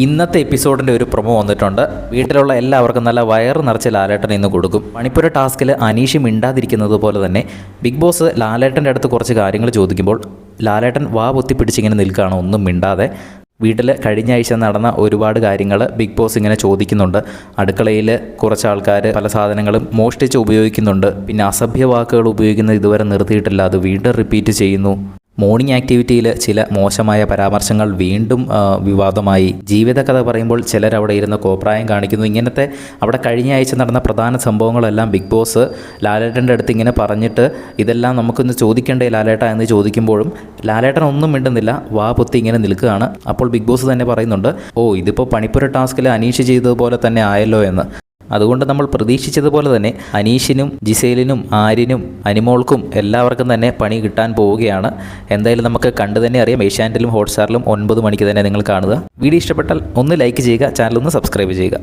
ഇന്നത്തെ എപ്പിസോഡിൻ്റെ ഒരു പ്രൊമോ വന്നിട്ടുണ്ട്. വീട്ടിലുള്ള എല്ലാവർക്കും നല്ല വയറ് നിറച്ച് ലാലേട്ടൻ ഇന്ന് കൊടുക്കും. മണിപ്പൂർ ടാസ്കിൽ അനീഷ് മിണ്ടാതിരിക്കുന്നത് പോലെ തന്നെ ബിഗ് ബോസ് ലാലേട്ടൻ്റെ അടുത്ത് കുറച്ച് കാര്യങ്ങൾ ചോദിക്കുമ്പോൾ ലാലേട്ടൻ വാ പൊത്തിപ്പിടിച്ചിങ്ങനെ നിൽക്കുകയാണ്, ഒന്നും മിണ്ടാതെ. വീട്ടിൽ കഴിഞ്ഞ ആഴ്ച നടന്ന ഒരുപാട് കാര്യങ്ങൾ ബിഗ് ബോസ് ഇങ്ങനെ ചോദിക്കുന്നുണ്ട്. അടുക്കളയിൽ കുറച്ച് ആൾക്കാർ പല സാധനങ്ങളും മോഷ്ടിച്ച് ഉപയോഗിക്കുന്നുണ്ട്. പിന്നെ അസഭ്യ വാക്കുകൾ ഉപയോഗിക്കുന്നത് ഇതുവരെ നിർത്തിയിട്ടില്ല, അത് വീണ്ടും റിപ്പീറ്റ് ചെയ്യുന്നു. മോർണിംഗ് ആക്ടിവിറ്റിയിൽ ചില മോശമായ പരാമർശങ്ങൾ വീണ്ടും വിവാദമായി. ജീവിതകഥ പറയുമ്പോൾ ചിലർ അവിടെ ഇരുന്ന് കോപ്രായം കാണിക്കുന്നു. ഇങ്ങനത്തെ അവിടെ കഴിഞ്ഞ ആഴ്ച നടന്ന പ്രധാന സംഭവങ്ങളെല്ലാം ബിഗ് ബോസ് ലാലേട്ടൻ്റെ അടുത്ത് ഇങ്ങനെ പറഞ്ഞിട്ട് ഇതെല്ലാം നമുക്കൊന്ന് ചോദിക്കണ്ടേ ലാലേട്ട എന്ന് ചോദിക്കുമ്പോഴും ലാലേട്ടൻ ഒന്നും മിണ്ടുന്നില്ല, വാ പൊത്തി ഇങ്ങനെ നിൽക്കുകയാണ്. അപ്പോൾ ബിഗ് ബോസ് തന്നെ പറയുന്നുണ്ട്, ഇതിപ്പോൾ പണിപ്പുര ടാസ്കിൽ അനീഷ് ചെയ്തതുപോലെ തന്നെ ആയല്ലോ എന്ന്. അതുകൊണ്ട് നമ്മൾ പ്രതീക്ഷിച്ചതുപോലെ തന്നെ അനീഷിനും ജിസേലിനും ആര്യനും അനിമോൾക്കും എല്ലാവർക്കും തന്നെ പണി കിട്ടാൻ പോവുകയാണ്. എന്തായാലും നമുക്ക് കണ്ടു തന്നെ അറിയാം. ഏഷ്യാനെറ്റിലും ഹോട്ട്സ്റ്റാറിലും 9 മണിക്ക് തന്നെ നിങ്ങൾ കാണുക. വീഡിയോ ഇഷ്ടപ്പെട്ടാൽ ഒന്ന് ലൈക്ക് ചെയ്യുക, ചാനൽ ഒന്ന് സബ്സ്ക്രൈബ് ചെയ്യുക.